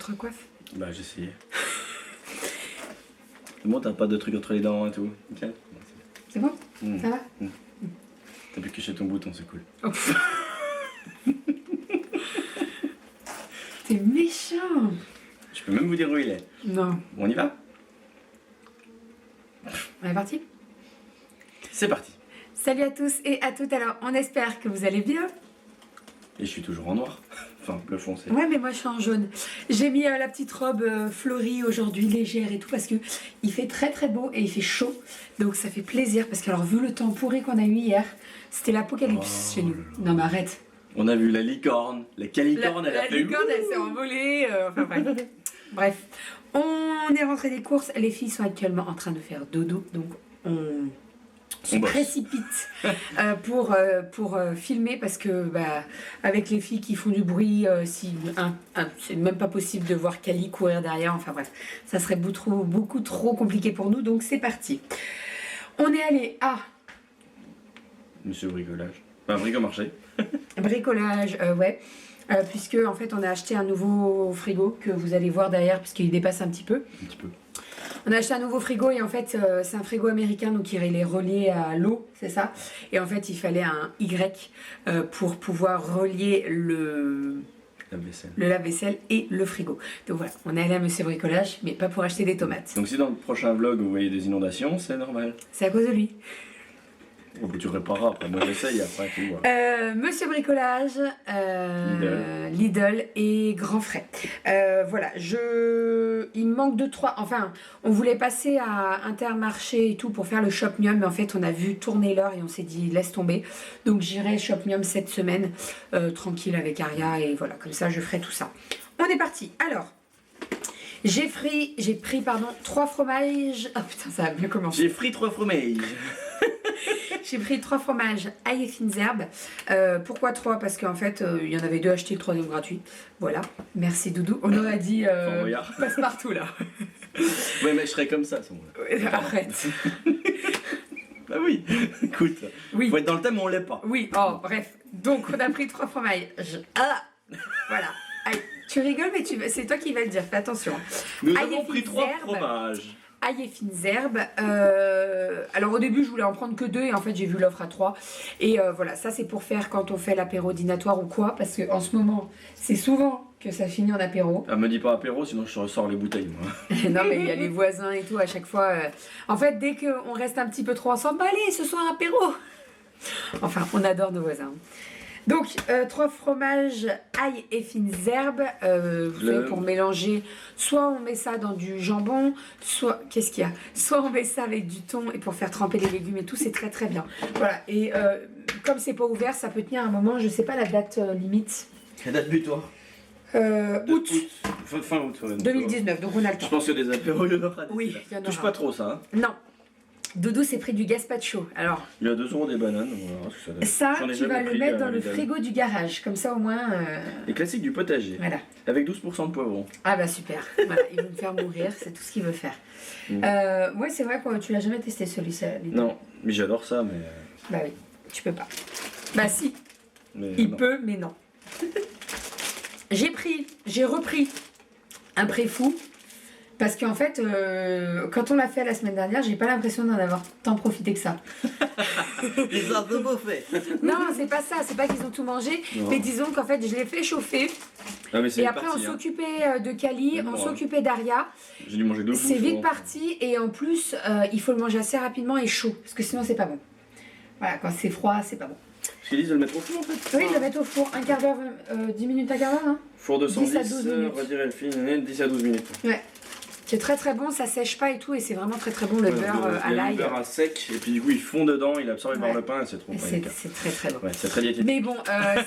te recoiffes? Bah, j'ai essayé. Moi, t'as pas de trucs entre les dents et tout. Nickel. C'est bon? Mmh. Ça va? T'as pu cacher ton bouton, c'est cool. Oh. T'es méchant! Je peux même vous dire où il est. Non. On y va? On est parti? C'est parti. Salut à tous et à toutes, alors on espère que vous allez bien. Et je suis toujours en noir. Enfin, bleu foncé. Ouais, mais moi je suis en jaune. J'ai mis la petite robe fleurie aujourd'hui, légère et tout, parce que il fait très très beau et il fait chaud. Donc ça fait plaisir, parce que alors vu le temps pourri qu'on a eu hier, c'était l'apocalypse chez nous. Non mais arrête. On a vu la licorne. La calicorne, elle a fait... La licorne, elle s'est envolée. Enfin bref. Bref, on est rentré des courses. Les filles sont actuellement en train de faire dodo, donc on se précipite pour filmer, parce que bah, avec les filles qui font du bruit, c'est même pas possible de voir Cali courir derrière. Enfin bref, ça serait beaucoup trop compliqué pour nous, donc c'est parti. On est allé à Monsieur Bricolage. Enfin, Bricomarché. bricolage, ouais. Puisque en fait on a acheté un nouveau frigo que vous allez voir derrière, puisqu'il dépasse un petit peu. Un petit peu. On a acheté un nouveau frigo et en fait c'est un frigo américain, donc il est relié à l'eau, c'est ça. Et en fait il fallait un Y pour pouvoir relier le lave-vaisselle et le frigo. Donc voilà, on est allé à Monsieur Bricolage, mais pas pour acheter des tomates. Donc si dans le prochain vlog vous voyez des inondations, c'est normal. C'est à cause de lui. Oh, tu répareras après, moi j'essaye après, tu vois. Monsieur Bricolage, Lidl et Grand Frais. Voilà, il me manque 2-3. Enfin, on voulait passer à Intermarché et tout pour faire le Shopmium, mais en fait, on a vu tourner l'heure et on s'est dit laisse tomber. Donc, j'irai Shopmium cette semaine, tranquille avec Aria, et voilà, comme ça, je ferai tout ça. On est parti. Alors, j'ai pris 3 fromages. Oh putain, ça a bien commencé. J'ai pris 3 fromages. J'ai pris 3 fromages ail et fines herbes. Pourquoi 3? Parce qu'en fait, il y en avait 2 achetés, le 3e gratuit. Voilà. Merci Doudou. On aurait dit passe partout là. Ouais, mais je serais comme ça à ce moment-là. Arrête. Bah oui, écoute. Oui. Faut être dans le thème, on l'est pas. Oui, oh, bref. Donc, on a pris 3 fromages. Ah, voilà. Aïe. Tu rigoles, mais c'est toi qui vas le dire. Fais attention. Nous avons pris 3 fromages. Ail et fines herbes. Alors au début je voulais en prendre que 2 et en fait j'ai vu l'offre à 3. Et voilà, ça c'est pour faire quand on fait l'apéro dînatoire ou quoi, parce qu'en ce moment c'est souvent que ça finit en apéro. Ah, me dis pas apéro, sinon je ressors les bouteilles moi. Non mais il y a les voisins et tout à chaque fois. En fait dès qu'on reste un petit peu trop ensemble, bah, allez ce soir apéro. Enfin on adore nos voisins. Donc 3 fromages ail et fines herbes, vous savez, pour mélanger, soit on met ça dans du jambon, soit qu'est-ce qu'il y a, soit on met ça avec du thon et pour faire tremper les légumes et tout, c'est très très bien. Voilà, et comme c'est pas ouvert, ça peut tenir un moment, je sais pas la date limite. La date butoir Août. Fin août. Ouais, 2019, donc on a le temps. Je pense que des apéros, il y en aura. Oui, il y en aura. Touche pas trop ça. Hein. Non. Doudou s'est pris du gazpacho. Alors, il y a 2 € des bananes. On verra ce que ça donne. Ça, tu vas le mettre dans le frigo du garage. Comme ça, au moins... Les classiques du potager. Voilà. Avec 12% de poivron. Ah bah super. Voilà, il veut me faire mourir. C'est tout ce qu'il veut faire. Ouais, c'est vrai que tu l'as jamais testé celui-ci. Non, mais j'adore ça, mais... Bah oui, tu peux pas. Bah si. Mais il non. peut, mais non. J'ai repris un pré fou. Parce qu'en fait, quand on l'a fait la semaine dernière, j'ai pas l'impression d'en avoir tant profité que ça. Ils ont un peu bouffé. Non, c'est pas ça, c'est pas qu'ils ont tout mangé, non. Mais disons qu'en fait, je l'ai fait chauffer. Ah, mais et après, on s'occupait de Kali, on s'occupait d'Aria. J'ai dû manger 2 bouts. C'est vite parti, et en plus, il faut le manger assez rapidement et chaud, parce que sinon, c'est pas bon. Voilà, quand c'est froid, c'est pas bon. Parce qu'ils disent de le mettre au four en fait. Oui, de le mettre au four, un quart d'heure, 10 minutes, un quart d'heure, hein. Four 210, 10 à 12 minutes. on va dire Elfine, 10 à 12 minutes. Ouais. C'est très très bon, ça sèche pas et tout, et c'est vraiment très très bon le beurre à l'ail. Le beurre à sec, et puis du coup il fond dedans, il absorbe par le pain, et c'est trop bon. C'est très très bon. Ouais, c'est très diététique. Mais bon,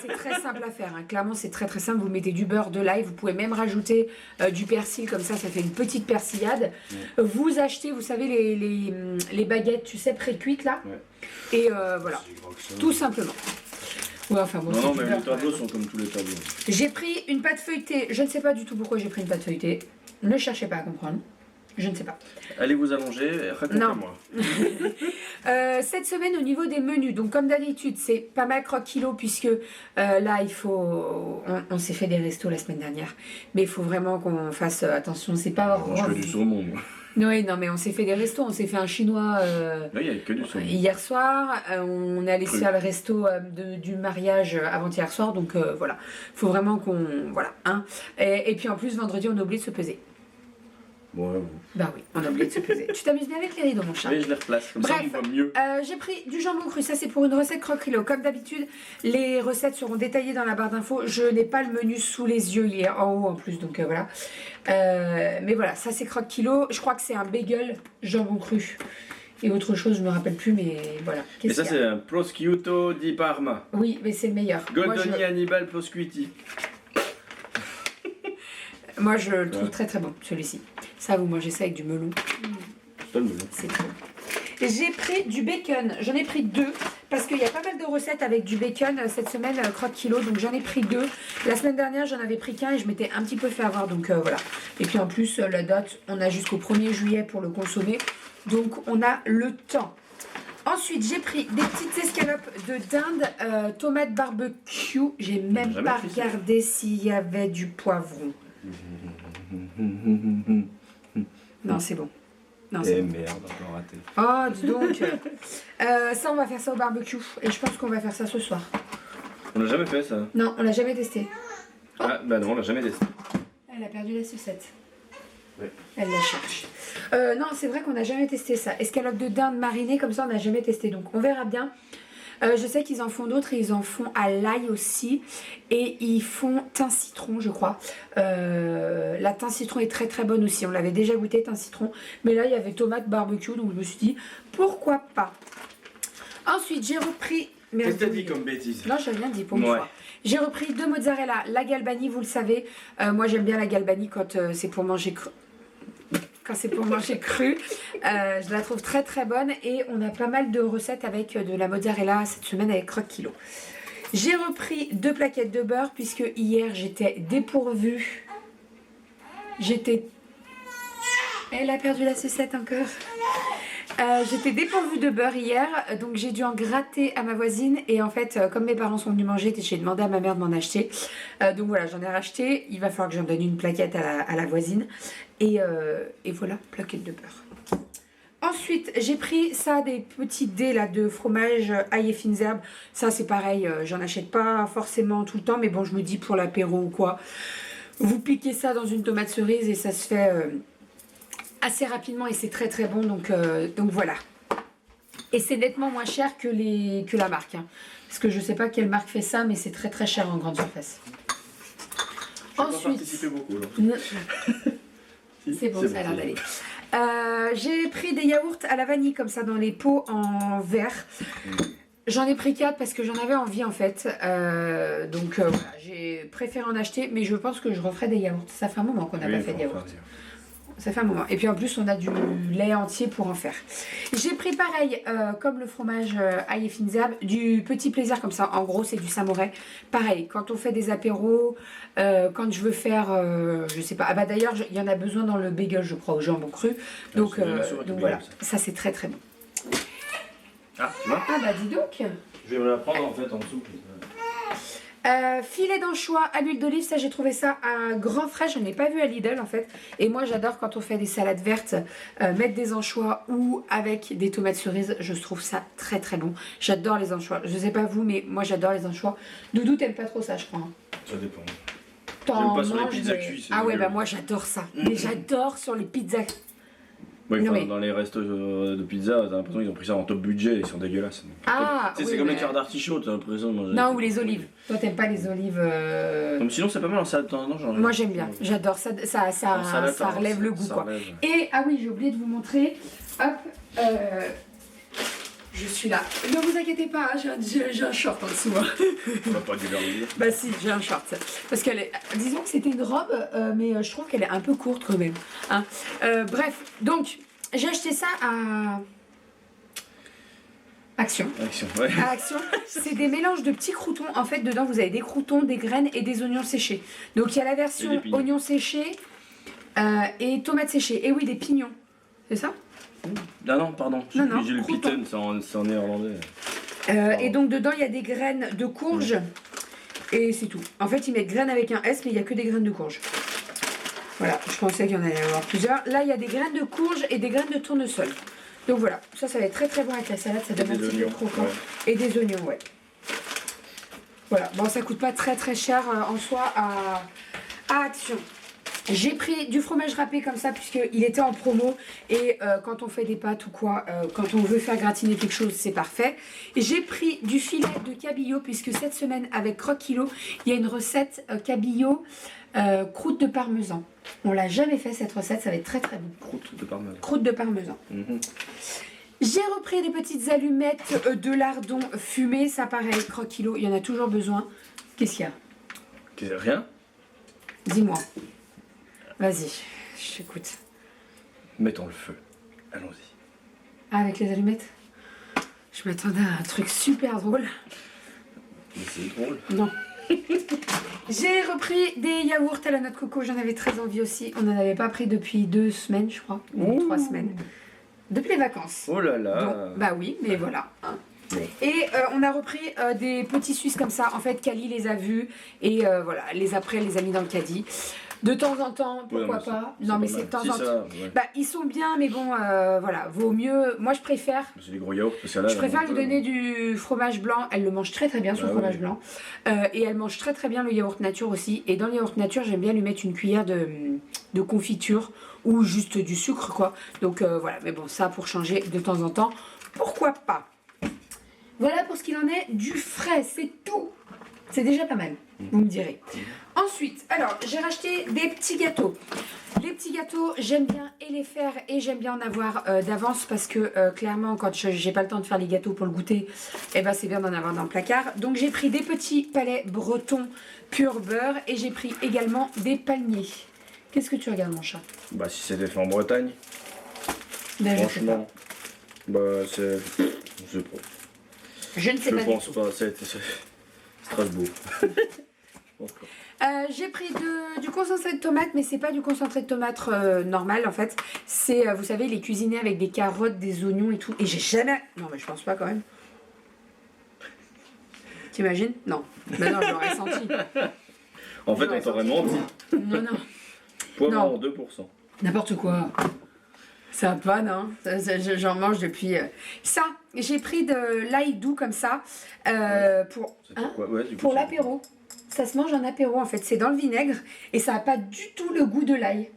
c'est très simple à faire, hein. Clairement c'est très très simple, vous mettez du beurre, de l'ail, vous pouvez même rajouter du persil, comme ça fait une petite persillade. Vous achetez, vous savez, les baguettes, tu sais, pré-cuites là. Et voilà, tout simplement. Ouais, enfin, bon, non, mais les tableaux sont comme tous les tableaux. J'ai pris une pâte feuilletée, je ne sais pas du tout pourquoi j'ai pris une pâte feuilletée. Ne cherchez pas à comprendre. Je ne sais pas. Allez vous allonger, racontez-moi. Cette semaine au niveau des menus, donc comme d'habitude c'est pas mal croque-kilo puisque là il faut, on s'est fait des restos la semaine dernière, mais il faut vraiment qu'on fasse attention, c'est pas... Je mange que du saumon, moi. Oui, non mais on s'est fait des restos, on s'est fait un chinois Là, il n'y a que du saumon. hier soir, on est allé Cru. faire le resto du mariage avant-hier soir, donc voilà, faut vraiment qu'on... Voilà, hein. Et puis en plus vendredi on a oublié de se peser. Ouais, Bah oui, on a oublié de se peser. Tu t'amuses bien avec les rideaux mon chat. mais je les replace, comme ça Bref, on voit mieux. J'ai pris du jambon cru, ça c'est pour une recette croque-kilo. Comme d'habitude, les recettes seront détaillées dans la barre d'infos. Je n'ai pas le menu sous les yeux, il est en haut en plus, donc voilà. Mais voilà, ça c'est croque-kilo. Je crois que c'est un bagel jambon cru. Et autre chose, je me rappelle plus, mais voilà. Et Qu'est-ce ça, qu'il y a c'est un prosciutto di Parma. Oui, mais c'est le meilleur. Goldoni Hannibal Prosciutti. Moi je le trouve très très bon, celui-ci. Ça, vous mangez ça avec du melon. C'est le melon. C'est trop. J'ai pris du bacon, j'en ai pris 2 parce qu'il y a pas mal de recettes avec du bacon cette semaine croque-kilo, donc j'en ai pris 2. La semaine dernière j'en avais pris qu'un et je m'étais un petit peu fait avoir, donc voilà. Et puis en plus la date, on a jusqu'au 1er juillet pour le consommer, donc on a le temps. Ensuite j'ai pris des petites escalopes de dinde, tomates barbecue, j'ai même Jamais pas pris ça. regardé s'il y avait du poivron. Non c'est bon. Non, c'est Eh bon. merde, encore raté. Oh, dis donc. Ça, on va faire ça au barbecue. Et je pense qu'on va faire ça ce soir. On n'a jamais fait ça. Non, on l'a jamais testé. Ah, bah non, on l'a jamais testé. Elle a perdu la sucette. Ouais. Elle la cherche. Non, c'est vrai qu'on n'a jamais testé ça. Escalope de dinde marinée, comme ça, on n'a jamais testé. Donc, on verra bien. Je sais qu'ils en font d'autres et ils en font à l'ail aussi. Et ils font thym citron, je crois. La thym citron est très très bonne aussi. On l'avait déjà goûté, thym citron. Mais là, il y avait tomate barbecue. Donc, je me suis dit, pourquoi pas. Ensuite, j'ai repris... Qu'est-ce que t'as dit comme bêtise? Non, j'ai rien dit pour une Ouais. fois. J'ai repris 2 mozzarella. La Galbani, vous le savez. Moi, j'aime bien la Galbani quand c'est pour manger cru. Quand c'est pour manger cru, je la trouve très très bonne et on a pas mal de recettes avec de la mozzarella cette semaine avec croque-kilo. J'ai repris 2 plaquettes de beurre puisque hier j'étais dépourvue. Elle a perdu la sucette encore. J'étais dépourvue de beurre hier, donc j'ai dû en gratter à ma voisine et en fait comme mes parents sont venus manger, j'ai demandé à ma mère de m'en acheter. Donc voilà, j'en ai racheté, il va falloir que j'en donne une plaquette à la voisine et voilà, plaquette de beurre. Ensuite, j'ai pris ça, des petits dés là, de fromage ail et fines herbes. Ça c'est pareil, j'en achète pas forcément tout le temps, mais bon je me dis pour l'apéro ou quoi. Vous piquez ça dans une tomate cerise et ça se fait... assez rapidement et c'est très très bon, donc voilà. Et c'est nettement moins cher que la marque, hein. Parce que je sais pas quelle marque fait ça, mais c'est très très cher en grande surface. Ensuite, Ensuite, beaucoup, là. c'est bon, ça a l'air d'aller. J'ai pris des yaourts à la vanille comme ça dans les pots en verre. J'en ai pris 4 parce que j'en avais envie en fait. Donc voilà, j'ai préféré en acheter, mais je pense que je referai des yaourts. Ça fait un moment qu'on n'a pas fait de yaourts. Ça fait un moment. Et puis en plus, on a du lait entier pour en faire. J'ai pris pareil, comme le fromage ail et fines herbes, du petit plaisir comme ça. En gros, c'est du samouraï. Pareil, quand on fait des apéros, quand je veux faire, je sais pas. Ah bah d'ailleurs, il y en a besoin dans le bagel, je crois, au jambon cru. Donc voilà, ça c'est très très bon. Ah, tu vois? Ah bah dis donc. Je vais me la prendre en fait en dessous. Filet d'anchois à l'huile d'olive, ça j'ai trouvé ça à grand frais, je n'ai pas vu à Lidl en fait. Et moi j'adore quand on fait des salades vertes, mettre des anchois ou avec des tomates cerises, je trouve ça très très bon. J'adore les anchois, je sais pas vous mais moi j'adore les anchois. Doudou t'aimes pas trop ça je crois, hein. Ça dépend. T'en pas sur les manges, pizzas mais... cuites, c'est Ah ouais dégueu. bah moi j'adore ça, mais j'adore sur les pizzas. Ouais, Non, enfin, mais- dans les restos de pizza, t'as l'impression qu'ils ont pris ça en top budget, ils sont dégueulasses. Ah, Tu sais, oui, c'est comme mais- les cœurs d'artichaut, t'as l'impression de manger. Non ou les olives, toi t'aimes pas les olives Non, mais sinon, c'est pas mal en salade de temps en temps, Moi j'aime bien, j'adore ça, ça En salade, ça relève le goût ça quoi. relève. Et, ah oui, j'ai oublié de vous montrer. Hop, je suis là. Ne vous inquiétez pas, hein, j'ai un short en dessous, hein. On va pas vulgariser. Bah si, j'ai un short. Parce qu'elle est... Disons que c'était une robe, mais je trouve qu'elle est un peu courte quand même, hein. Bref, donc, j'ai acheté ça à... Action. Action, ouais. À Action, c'est des mélanges de petits croutons. En fait, dedans, vous avez des croutons, des graines et des oignons séchés. Donc, il y a la Et version des pignons. oignons séchés Et tomates séchées. Et oui, des pignons. C'est ça? Ah non, pardon, Non, j'ai le crouton. pitten, c'est en néerlandais. Et donc dedans, il y a des graines de courge. Et c'est tout. En fait, ils mettent graines avec un S, mais il n'y a que des graines de courge. Voilà, je pensais qu'il y en allait y avoir plusieurs. Là, il y a des graines de courge et des graines de tournesol. Donc voilà, ça va être très très bon avec la salade, ça donne un petit peu croquant. Ouais. Et des oignons, ouais. Voilà, bon, ça coûte pas très très cher en soi à Action. J'ai pris du fromage râpé comme ça puisqu'il était en promo et quand on fait des pâtes ou quoi, quand on veut faire gratiner quelque chose, c'est parfait. J'ai pris du filet de cabillaud puisque cette semaine avec Croque Kilo, il y a une recette cabillaud croûte de parmesan. On l'a jamais fait cette recette, ça va être très très bon. Croûte de parmesan. Croûte de parmesan. J'ai repris des petites allumettes de lardon fumé, ça pareil, Croque Kilo, il y en a toujours besoin. Qu'est-ce qu'il y a? Rien. Dis-moi. Vas-y, je t'écoute. Mettons le feu. Allons-y. Ah, avec les allumettes? Je m'attendais à un truc super drôle. Mais c'est drôle. Non. J'ai repris des yaourts à la noix de coco, j'en avais très envie aussi. On n'en avait pas pris depuis 2 semaines, je crois, ou 3 semaines. Depuis les vacances. Oh là là. Donc, bah oui, mais voilà. Et on a repris des petits Suisses comme ça. En fait, Cali les a vus et voilà, après, elle les a mis dans le caddie. De temps en temps, pourquoi pas. Non, mais c'est de temps en temps. Ouais. Bah, ils sont bien, mais bon, voilà, vaut mieux. Moi, je préfère. C'est des gros yaourts, parce que là. Je préfère lui donner du fromage blanc. Elle le mange très très bien, son fromage blanc. Et elle mange très très bien le yaourt nature aussi. Et dans le yaourt nature, j'aime bien lui mettre une cuillère de confiture ou juste du sucre, quoi. Donc voilà, mais bon, ça pour changer de temps en temps, pourquoi pas. Voilà pour ce qu'il en est du frais, c'est tout. C'est déjà pas mal, vous me direz. Ensuite, alors, j'ai racheté des petits gâteaux. Les petits gâteaux, j'aime bien et les faire et j'aime bien en avoir d'avance parce que clairement, quand j'ai pas le temps de faire les gâteaux pour le goûter, eh ben, c'est bien d'en avoir dans le placard. Donc, j'ai pris des petits palets bretons pur beurre et j'ai pris également des palmiers. Qu'est-ce que tu regardes, mon chat? Bah, si c'était fait en Bretagne, Ben, je sais pas. franchement, bah, c'est. Je sais pas. Je ne sais Je pas. pense pas, c'est Strasbourg. J'ai pris du concentré de tomate, mais c'est pas du concentré de tomate normal en fait. C'est, vous savez, il est cuisiné avec des carottes, des oignons et tout. Et j'ai jamais. Non, mais je pense pas quand même. T'imagines? Non. Mais non, j'aurais senti. En fait, on t'aurait menti. Non, non. Poivre Non. en 2%. N'importe quoi. Ça va pas, non? J'en mange depuis. Ça, j'ai pris de l'ail doux comme ça pour. C'était quoi? Ouais, du coup, Pour c'est- l'apéro. Ça se mange en apéro en fait, c'est dans le vinaigre et ça n'a pas du tout le goût de l'ail.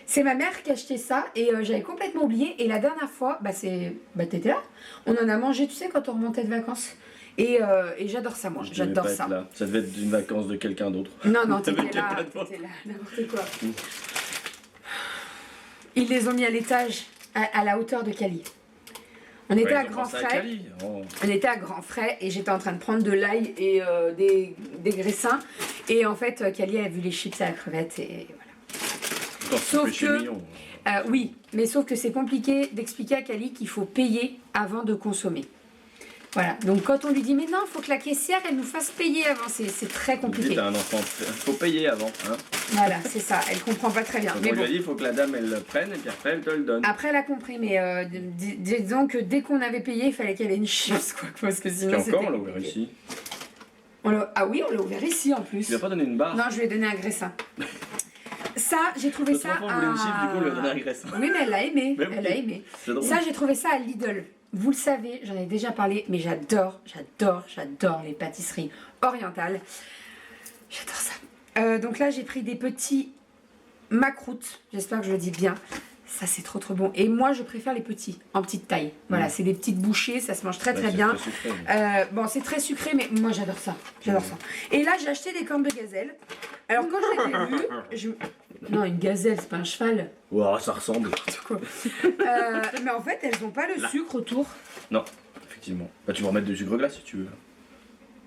C'est ma mère qui a acheté ça et j'avais complètement oublié. Et la dernière fois, t'étais là. On en a mangé, tu sais, quand on remontait de vacances. Et j'adore ça, moi. Je devais J'adore pas être ça. là. Ça devait être une vacance de quelqu'un d'autre. Non, non, T'avais t'étais là, pas de voix. n'importe quoi. Ils les ont mis à l'étage, à la hauteur de Cali. On était Ouais, à ils ont Grand pensé à Frais. Cali. Oh. On était à grands frais et j'étais en train de prendre de l'ail et des graissins. Et en fait, Cali a vu les chips à la crevette et voilà. Attends, Sauf péché que- mignon. Oui, mais sauf que c'est compliqué d'expliquer à Cali qu'il faut payer avant de consommer. Voilà, donc quand on lui dit mais non, il faut que la caissière elle nous fasse payer avant, c'est très compliqué. Dis, t'as un enfant, faut payer avant. Hein. Voilà, c'est ça, elle comprend pas très bien. Donc Mais on lui bon. a dit, il faut que la dame elle le prenne et puis après elle te le donne. Après elle a compris, mais disons que dès qu'on avait payé, il fallait qu'elle ait une chips quoi, parce que Et sinon c'était encore, on l'a ouvert compliqué. ici. Ah oui, on l'a ouvert ici en plus. Tu lui as pas donné une barre? Non, je lui ai donné un graissin. Ça, j'ai trouvé Notre ça enfant voulait une chips, du coup, on lui a donné un graissin. Oui, mais elle l'a aimé. Mais oui. Elle a aimé. C'est drôle. Ça, j'ai trouvé ça à Lidl. Vous le savez, j'en ai déjà parlé, mais j'adore les pâtisseries orientales. J'adore ça. Donc là, j'ai pris des petits macroutes. J'espère que je le dis bien. Ça, c'est trop bon. Et moi, je préfère les petits, en petite taille. Voilà, c'est des petites bouchées, ça se mange très Ouais, c'est bien. très sucré. Bon, c'est très sucré, mais moi, j'adore ça. J'adore ça. Et là, j'ai acheté des cornes de gazelle. Alors, quand je les ai vues, non, une gazelle, c'est pas un cheval. Ouah, ça ressemble. Quoi. Mais en fait, elles n'ont pas le sucre autour. Non, effectivement. Bah, tu vas remettre du sucre glace si tu veux.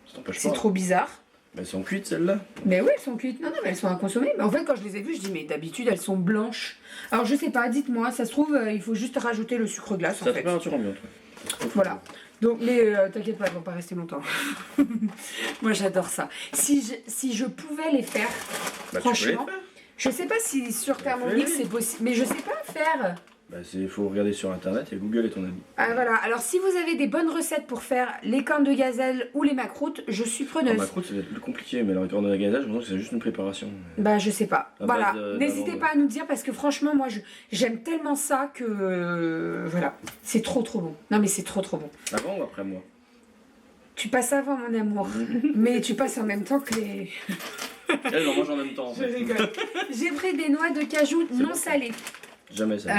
Ça t'empêche pas. C'est trop bizarre. Mais elles sont cuites celles-là. Mais oui, elles sont cuites. Non, mais elles sont à consommer. Mais en fait, quand je les ai vues, je dis, mais d'habitude, elles sont blanches. Alors, je sais pas, dites-moi, ça se trouve, il faut juste rajouter le sucre glace, C'est en la fait. température ambiante. Ouais. Voilà. Donc, mais t'inquiète pas, elles vont pas rester longtemps. Moi, j'adore ça. Si je pouvais les faire, Bah, tu peux les franchement, faire. Je sais pas si sur Thermomix c'est possible, mais je sais pas faire. Bah, il faut regarder sur internet et Google est ton ami. Ah voilà, alors si vous avez des bonnes recettes pour faire les cornes de gazelle ou les macroutes, je suis preneuse. Ma croûte, ça va être plus compliqué, mais la corne de gazelle, je me que c'est juste une préparation. Bah je sais pas. À Voilà, base n'hésitez d'amande. pas à nous dire parce que franchement moi j'aime tellement ça que voilà, c'est trop bon. Non mais c'est trop bon. Avant ou après moi? Tu passes avant mon amour, mais tu passes en même temps que les... Elle en mange en même temps. En Je fait. rigole. J'ai pris des noix de cajou non salées. Jamais ça.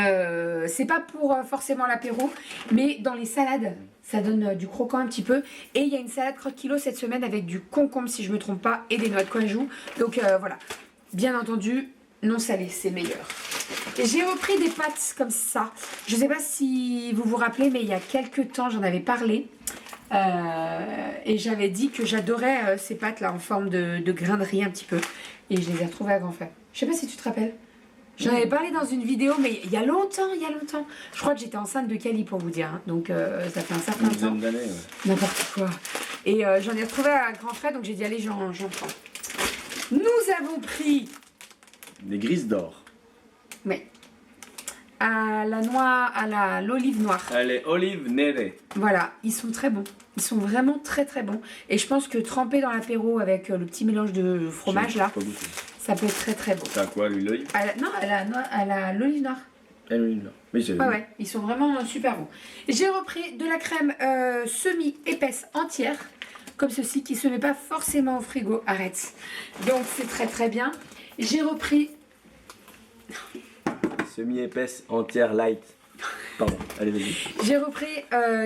C'est pas pour forcément l'apéro, mais dans les salades, ça donne du croquant un petit peu. Et il y a une salade croque-kilo cette semaine avec du concombre, si je me trompe pas, et des noix de cajou. Donc voilà, bien entendu, non salé, c'est meilleur. Et j'ai repris des pâtes comme ça. Je sais pas si vous vous rappelez, mais il y a quelques temps, j'en avais parlé. Et j'avais dit que j'adorais ces pâtes là en forme de grain de riz un petit peu. Et je les ai retrouvées à grand frais. Je sais pas si tu te rappelles. J'en avais parlé dans une vidéo, mais il y a longtemps. Je crois que j'étais enceinte de Cali pour vous dire. Hein. Donc ça fait un certain Une temps. dizaine d'années, ouais. N'importe quoi. Et j'en ai retrouvé à grand frais, donc j'ai dit allez, j'en prends. Nous avons pris, Des grises d'or. mais à l'olive noire. Elle est olive nere. Voilà, ils sont très bons. Ils sont vraiment très bons. Et je pense que trempés dans l'apéro avec le petit mélange de fromage là, Pas goûté. ça peut être très bon. T'as à quoi, l'huile d'olive? Non, à l'olive noire. Elle, l'huile d'olive. Oui, c'est. Ouais, ils sont vraiment super bons. J'ai repris de la crème semi-épaisse entière, comme ceci, qui se met pas forcément au frigo. Arrête. Donc c'est très bien. J'ai repris... Semi-épaisse, entière, light. Pardon, allez, vas-y. J'ai repris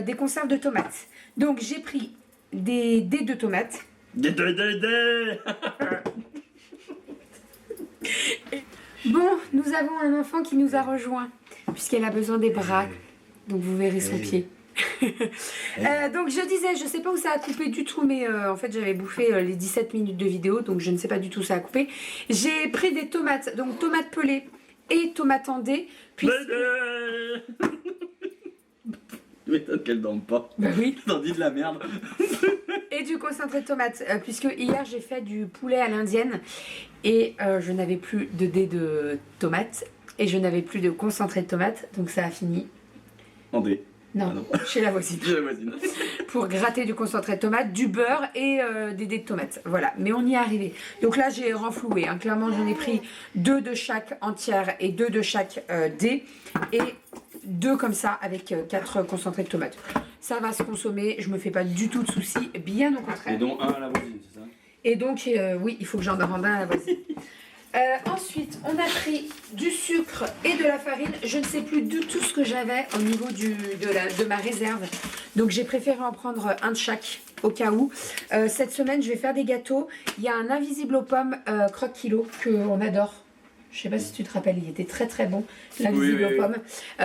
des conserves de tomates. Donc j'ai pris des dés de tomates. Bon, nous avons un enfant qui nous a rejoint, puisqu'elle a besoin des bras. Donc vous verrez son pied. Donc je disais, je sais pas où ça a coupé du tout, mais en fait j'avais bouffé les 17 minutes de vidéo, donc je ne sais pas du tout où ça a coupé. J'ai pris des tomates, donc tomates pelées et tomates en dés. Puis... Tu m'étonnes qu'elle dorme pas. Bah oui. T'en dis de la merde. Et du concentré de tomates, puisque hier j'ai fait du poulet à l'indienne et je n'avais plus de dés de tomates et je n'avais plus de concentré de tomates, donc ça a fini. En dé. Non, Ah non. chez la voisine. J'ai la voisine. Pour gratter du concentré de tomate, du beurre et des dés de tomates. Voilà, mais on y est arrivé. Donc là, j'ai renfloué. Hein. Clairement, j'en ai pris 2 de chaque entière et 2 de chaque dé. Et 2 comme ça avec 4 concentrés de tomates. Ça va se consommer, je me fais pas du tout de soucis, bien au contraire. Et donc un à la voisine, c'est ça? Et donc, oui, il faut que j'en rende un à la voisine. Ensuite, on a pris du sucre et de la farine. Je ne sais plus du tout ce que j'avais au niveau de ma réserve. Donc, j'ai préféré en prendre un de chaque au cas où. Cette semaine, je vais faire des gâteaux. Il y a un invisible aux pommes croque-kilo qu'on adore. Je sais pas si tu te rappelles, il était très bon, l'invisible aux pommes.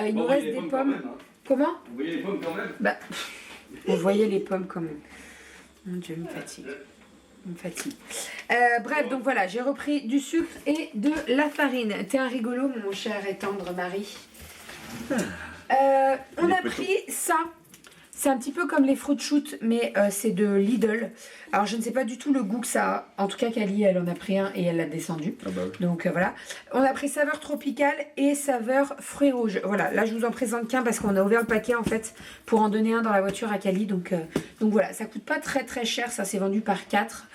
Il nous reste des pommes. Même, hein. Comment? Vous voyez les pommes quand même? Bah, on voyait les pommes quand même. Mon Dieu, il me fatigue. Bref, donc voilà, j'ai repris du sucre et de la farine. T'es un rigolo, mon cher et tendre mari. On a pris ça. C'est un petit peu comme les fruit shoot, mais c'est de Lidl. Alors, je ne sais pas du tout le goût que ça a. En tout cas, Cali, elle en a pris un et elle l'a descendu. Ah bah oui. Donc voilà. On a pris saveur tropicale et saveur fruits rouges. Voilà, là, je vous en présente qu'un parce qu'on a ouvert le paquet, en fait, pour en donner un dans la voiture à Cali. Donc voilà, ça coûte pas très cher. Ça, c'est vendu par 4.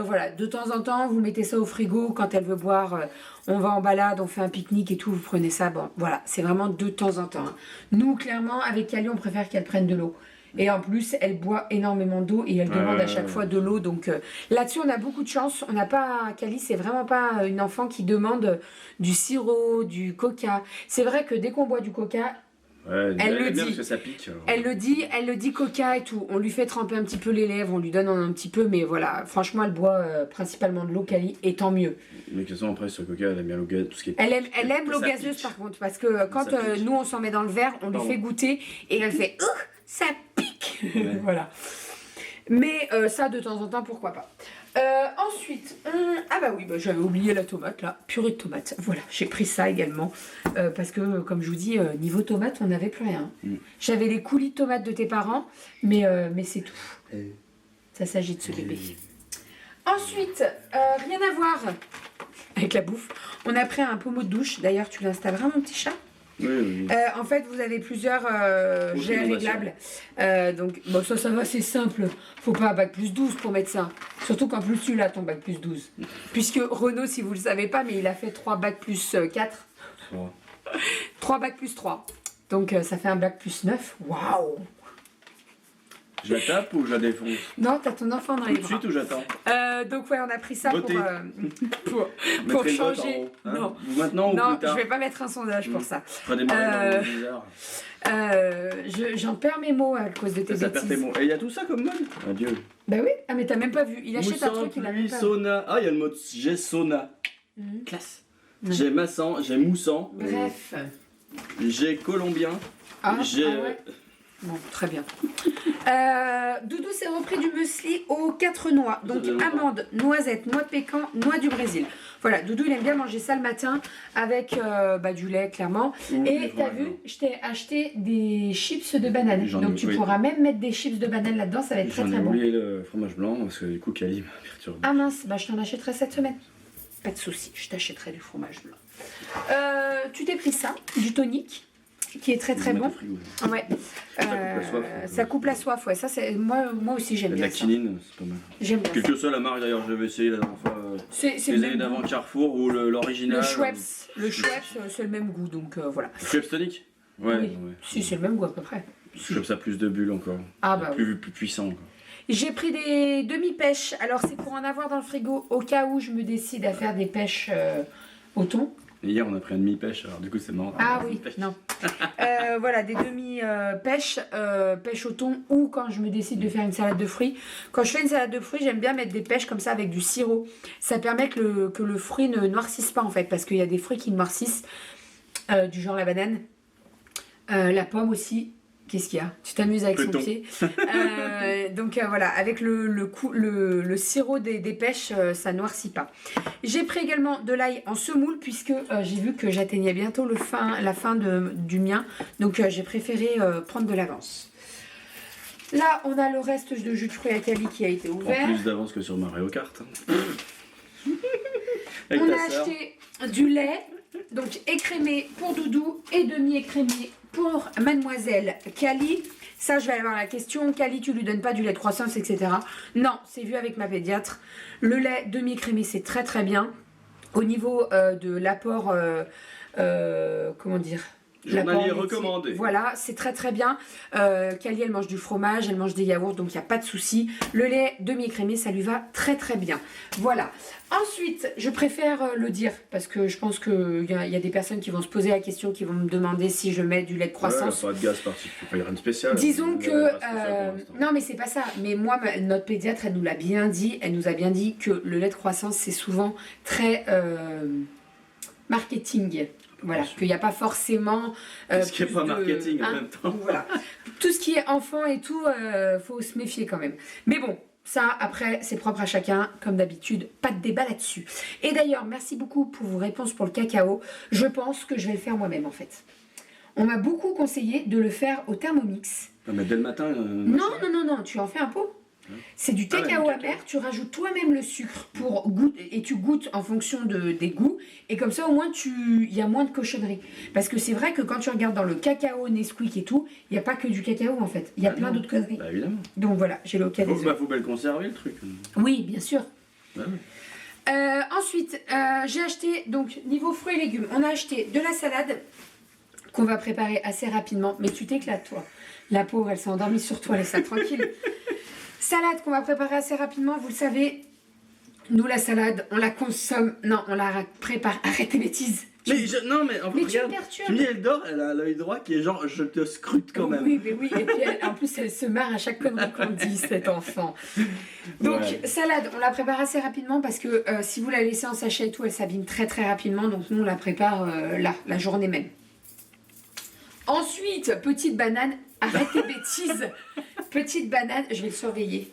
Voilà, de temps en temps, vous mettez ça au frigo quand elle veut boire. On va en balade, on fait un pique-nique et tout, vous prenez ça. Bon, voilà, c'est vraiment de temps en temps. Hein. Nous, clairement, avec Cali, on préfère qu'elle prenne de l'eau. Et en plus, elle boit énormément d'eau et elle demande à chaque fois de l'eau. Donc là-dessus, on a beaucoup de chance. On n'a pas, Cali, c'est vraiment pas une enfant qui demande du sirop, du coca. C'est vrai que dès qu'on boit du coca, Ouais, elle le aime bien dit. parce que ça pique. Alors. elle le dit coca et tout. On lui fait tremper un petit peu les lèvres, on lui donne un petit peu, mais voilà, franchement, elle boit principalement de l'eau Cali et tant mieux. Mais de toute façon, après, sur le coca, elle aime bien l'eau gazeuse, tout ce qui est. Elle aime que l'eau ça gazeuse pique. par contre, parce que quand Ça pique. nous on s'en met dans le verre, on lui Pardon. fait goûter et elle fait ça pique. Ouais. Voilà. Mais ça de temps en temps, pourquoi pas. Ensuite, ah bah oui, bah, j'avais oublié la tomate là, purée de tomate. Voilà, j'ai pris ça également parce que comme je vous dis, niveau tomate, on n'avait plus rien. J'avais les coulis de tomates de tes parents, mais c'est tout. Ça s'agit de ce bébé. Ensuite, rien à voir avec la bouffe. On a pris un pommeau de douche. D'ailleurs, tu l'installeras, mon petit chat? Oui. En fait, vous avez plusieurs jets réglables. Donc, bon, ça va, c'est simple. Faut pas un bac plus 12 pour mettre ça. Surtout qu'en plus, tu l'as ton bac plus 12. Puisque Renaud, si vous le savez pas, mais il a fait 3 bacs plus 4. 3 bacs plus 3. Donc, ça fait un bac plus 9. Waouh! Je la tape ou je la défonce? Non, t'as ton enfant dans les Tout de bras. suite ou j'attends? Donc, ouais, on a pris ça Votez. pour Mettrez le vote en changer. haut, hein. Non. Maintenant ou Non, plus tard? je vais pas mettre un sondage pour ça. Tu feras démarrer dans le bizarre. J'en perds mes mots à cause de tes Ça perd tes bêtises. mots. Et il y a tout ça comme mode? Adieu. Bah oui, ah mais t'as même pas vu. Il achète un Moussan, truc, il a même pluie, pas vu. sauna. Ah, il y a le mode j'ai sauna. Classe. J'ai massant, j'ai moussant. Bref. J'ai colombien. J'ai. Ouais. Bon, très bien. Doudou s'est repris du muesli aux 4 noix. Donc Ça fait longtemps. amandes, noisettes, noix de pécan, noix du Brésil. Voilà, Doudou il aime bien manger ça le matin avec du lait clairement. Ou Et du t'as fromage vu, blanc. je t'ai acheté des chips de banane. J'en ai- Donc tu oui. pourras même mettre des chips de banane là-dedans, ça va être très J'en ai très bon. oublié le fromage blanc parce que du coup Kali m'a perturbé. Ah mince, bah je t'en achèterai cette semaine. Pas de souci, je t'achèterai du fromage blanc. Tu t'es pris ça, du tonic, qui est très très Je vais bon. mettre au frigo. Ouais. coupe la soif. Ça coupe la soif, ouais. Ça c'est moi aussi j'aime Il y a de bien la ça. quinine, c'est pas mal. J'aime bien Quelle ça. que soit la marque d'ailleurs, j'avais essayé la dernière fois. C'est Les le années même d'avant goût. Carrefour ou l'original. Le Schweppes, c'est le même goût, donc voilà. Schweppes tonic? Ouais, Oui. ouais. Si, c'est le même goût à peu près. Schweppes ça a plus de bulles encore. Ah bah oui. Plus puissant encore. J'ai pris des demi-pêches. Alors c'est pour en avoir dans le frigo au cas où je me décide à faire des pêches au thon. Et hier on a pris un demi-pêche, alors du coup c'est marrant. Ah oui, non. Voilà, des demi-pêches, pêche au thon, ou quand je me décide de faire une salade de fruits. Quand je fais une salade de fruits, j'aime bien mettre des pêches comme ça avec du sirop. Ça permet que le fruit ne noircisse pas en fait, parce qu'il y a des fruits qui noircissent, du genre la banane, la pomme aussi. Qu'est-ce qu'il y a? Tu t'amuses avec Le son thon. pied. Donc voilà, avec le sirop des pêches, ça noircit pas. J'ai pris également de l'ail en semoule puisque j'ai vu que j'atteignais bientôt la fin du mien. Donc j'ai préféré prendre de l'avance. Là, on a le reste de jus de fruits à Cali qui a été En ouvert. plus d'avance que sur Mario Kart. Avec On ta a sœur. acheté du lait, donc écrémé pour Doudou et demi-écrémé pour Mademoiselle Cali. Ça, je vais aller voir la question. Cali, tu lui donnes pas du lait de croissance, etc. Non, c'est vu avec ma pédiatre. Le lait demi-écrémé, c'est très très bien. Au niveau de l'apport, comment dire, Journalier l'apport laitier. recommandé. Voilà, c'est très très bien. Cali, elle mange du fromage, elle mange des yaourts, donc il n'y a pas de souci. Le lait demi-écrémé, ça lui va très très bien. Voilà. Ensuite, je préfère le dire parce que je pense qu'il y a des personnes qui vont se poser la question, qui vont me demander si je mets du lait de croissance. Ouais, pas de gaz particulier, il n'y a rien de spécial. Disons Ouais, que... pas spécial pour l'instant. non mais c'est pas ça. Mais moi, notre pédiatre, elle nous l'a bien dit. Elle nous a bien dit que le lait de croissance, c'est souvent très marketing. Voilà, qu'il n'y a pas forcément... Ce qui n'est plus pas de- marketing en hein, même temps. voilà. Tout ce qui est enfant et tout, faut se méfier quand même. Mais bon, ça, après, c'est propre à chacun. Comme d'habitude, pas de débat là-dessus. Et d'ailleurs, merci beaucoup pour vos réponses pour le cacao. Je pense que je vais le faire moi-même, en fait. On m'a beaucoup conseillé de le faire au Thermomix. Ah, mais dès le matin. Non, tu en fais un pot. C'est du Ah ouais, cacao du amer, tu rajoutes toi-même le sucre pour goûter, et tu goûtes en fonction des goûts, et comme ça au moins il y a moins de cochonneries. Parce que c'est vrai que quand tu regardes dans le cacao Nesquik et tout, il n'y a pas que du cacao en fait, il y a plein non. d'autres conneries. Bah évidemment. Donc voilà, j'ai l'occasion. Faut bien le conserver le truc. Oui, bien sûr. Ouais, ouais. Ensuite, j'ai acheté, donc niveau fruits et légumes, on a acheté de la salade qu'on va préparer assez rapidement, mais tu t'éclates toi. La pauvre, elle s'est endormie sur toi, laisse-la tranquille. Salade qu'on va préparer assez rapidement, vous le savez, nous la salade, on la consomme, non, on la prépare, arrête tes bêtises. Non, mais en fait, Mais tu regarde. me perturbes. Tu me dis, elle dort, elle a l'œil droit qui est genre, je te scrute quand même. Oui, mais oui, et puis en plus elle se marre à chaque connerie qu'on dit, cet enfant. Donc Ouais. salade, on la prépare assez rapidement parce que si vous la laissez en sachet et tout, elle s'abîme très très rapidement, donc nous on la prépare là, la journée même. Ensuite, petite banane, arrête tes bêtises. Petite banane, je vais le surveiller,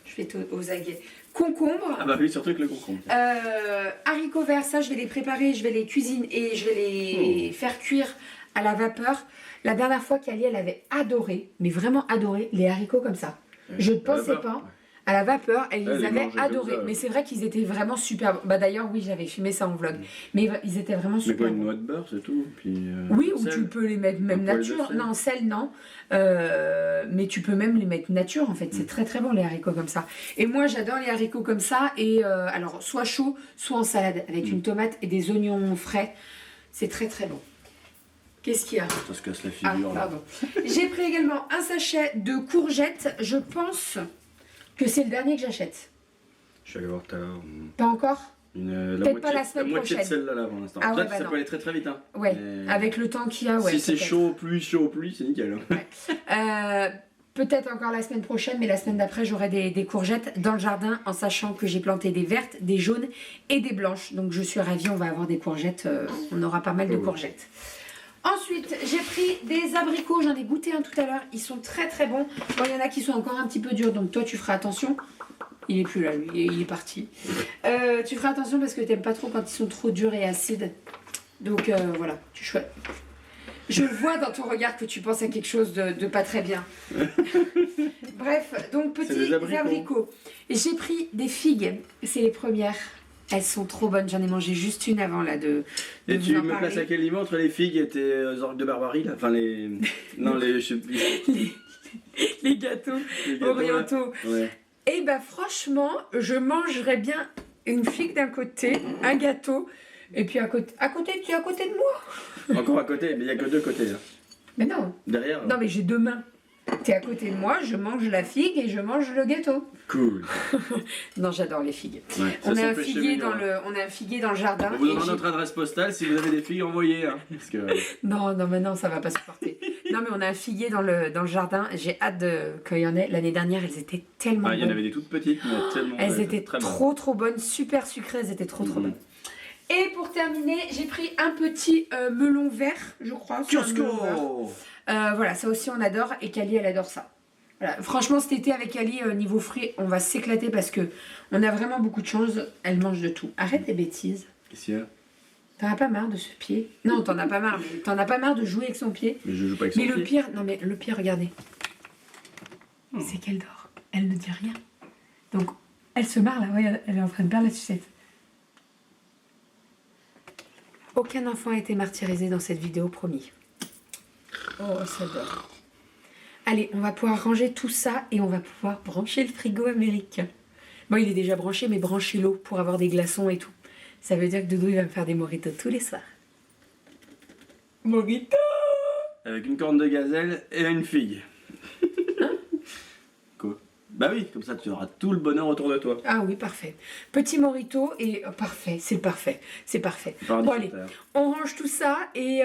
je vais être aux aguets. Concombre. Ah bah oui, surtout avec le concombre. Haricots verts, ça je vais les préparer, je vais les cuisiner et je vais les faire cuire à la vapeur. La dernière fois qu'Ali elle avait adoré, mais vraiment adoré, les haricots comme ça. Je ne pensais pas. à la vapeur, elle Elle les les avait mangeait comme adorés. ça, ouais. Mais c'est vrai qu'ils étaient vraiment super. Bah d'ailleurs, oui, j'avais filmé ça en vlog. Mais ils étaient vraiment Mais super. pas une bons. noix de beurre, c'est tout. Puis, Oui, ou sel. tu peux les mettre même Un poil de nature. sel. Non, sel, non. Mais tu peux même les mettre nature, en fait. C'est très très bon, les haricots comme ça. Et moi, j'adore les haricots comme ça. Et alors, soit chaud, soit en salade, avec une tomate et des oignons frais. C'est très très bon. Qu'est-ce qu'il y a? Ça se casse la Ah, figure là. pardon. J'ai pris également un sachet de courgettes. Je pense que c'est le dernier que j'achète. Je suis allé voir tout à l'heure. Pas encore? La Peut-être pas la semaine moitié de prochaine. celle-là là pour l'instant. Ah ouais, Peut-être bah ça non. peut aller très très vite. Hein. Ouais, Mais avec le temps qu'il y a, ouais. si c'est peut-être. chaud, pluie, c'est nickel. Peut-être encore la semaine prochaine, mais la semaine d'après, j'aurai des courgettes dans le jardin en sachant que j'ai planté des vertes, des jaunes et des blanches. Donc je suis ravie, on va avoir des courgettes. On aura pas mal de courgettes. Ensuite, j'ai pris des abricots. J'en ai goûté un tout à l'heure. Ils sont très très bons. Bon, il y en a qui sont encore un petit peu durs, donc toi, tu feras attention. Il est plus là, lui. Il est parti. Tu feras attention parce que t'aimes pas trop quand ils sont trop durs et acides. Donc voilà, tu choisis. Je vois dans ton regard que tu penses à quelque chose de pas très bien. Bref, donc C'est petits des abricots. abricots. J'ai pris des figues. C'est les premières. Elles sont trop bonnes. J'en ai mangé juste une avant là de Et vous tu en me parler. places à quel niveau entre les figues et tes orgues de barbarie là? Enfin les. Non, les. Je sais plus. Les gâteaux Les gâteaux, là. orientaux. Ouais. Et bah franchement, je mangerais bien une figue d'un côté, un gâteau, et puis à côté tu es à côté de moi. Encore à côté, mais il n'y a que deux côtés là. Mais non, Derrière. non mais j'ai deux mains. T'es à côté de moi, je mange la figue et je mange le gâteau. Cool. Non, j'adore les figues. Ouais, ça On a, un sent péché figuier mignon, dans hein. on a un figuier dans le jardin. On vous et donnera j'ai- notre adresse postale si vous avez des figues, envoyez. Hein, parce que... Non, mais non, ça va pas se porter. Non, mais on a un figuier dans le jardin. J'ai hâte qu'il y en ait. L'année dernière, elles étaient tellement Ah, il y en bonnes. avait des toutes petites, mais tellement. Elles ouais, étaient très trop bonnes, super sucrées, elles étaient trop bonnes. bonnes. Et pour terminer, j'ai pris un petit melon vert, je crois. c'est un melon vert. Cusco. Voilà, ça aussi on adore et Kali elle adore ça. Voilà. Franchement cet été avec Kali, niveau fruits, on va s'éclater parce que on a vraiment beaucoup de choses. Elle mange de tout. Arrête tes bêtises. Qu'est-ce qu'il y a? T'en as pas marre de ce pied? Non, t'en as pas marre. Mais t'en as pas marre de jouer avec son pied? Mais je joue pas avec son Mais le pied. pire, non mais le pire, regardez. C'est qu'elle dort. Elle ne dit rien. Donc elle se marre là, ouais, elle est en train de perdre la sucette. Aucun enfant a été martyrisé dans cette vidéo, promis. Oh, ça dort. Allez, on va pouvoir ranger tout ça et on va pouvoir brancher le frigo américain. Bon, il est déjà branché, mais brancher l'eau pour avoir des glaçons et tout. Ça veut dire que Doudou, il va me faire des mojitos tous les soirs. Mojito! Avec une corne de gazelle et une figue. Quoi? Bah oui, comme ça tu auras tout le bonheur autour de toi. Ah oui, parfait. Petit morito et parfait, c'est parfait, c'est parfait. Paradis Bon sur allez, terre. on range tout ça et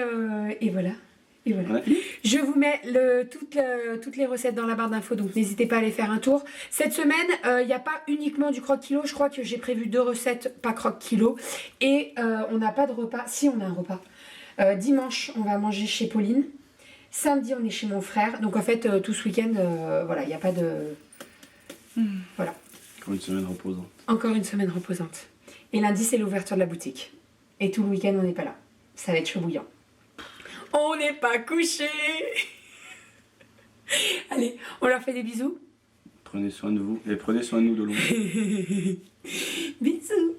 voilà. Et voilà. On a fini? Je vous mets toutes les recettes dans la barre d'infos, donc n'hésitez pas à aller faire un tour. Cette semaine, il n'y a pas uniquement du croque-kilo, je crois que j'ai prévu 2 recettes, pas croque-kilo. Et on n'a pas de repas, si on a un repas. Dimanche, on va manger chez Pauline. Samedi, on est chez mon frère. Donc en fait, tout ce week-end, voilà, il n'y a pas de... Voilà. Comme une semaine reposante. Encore une semaine reposante. Et lundi, c'est l'ouverture de la boutique. Et tout le week-end, on n'est pas là. Ça va être chaud bouillant. On n'est pas couché. Allez, on leur fait des bisous. Prenez soin de vous et prenez soin de nous de loin. Bisous.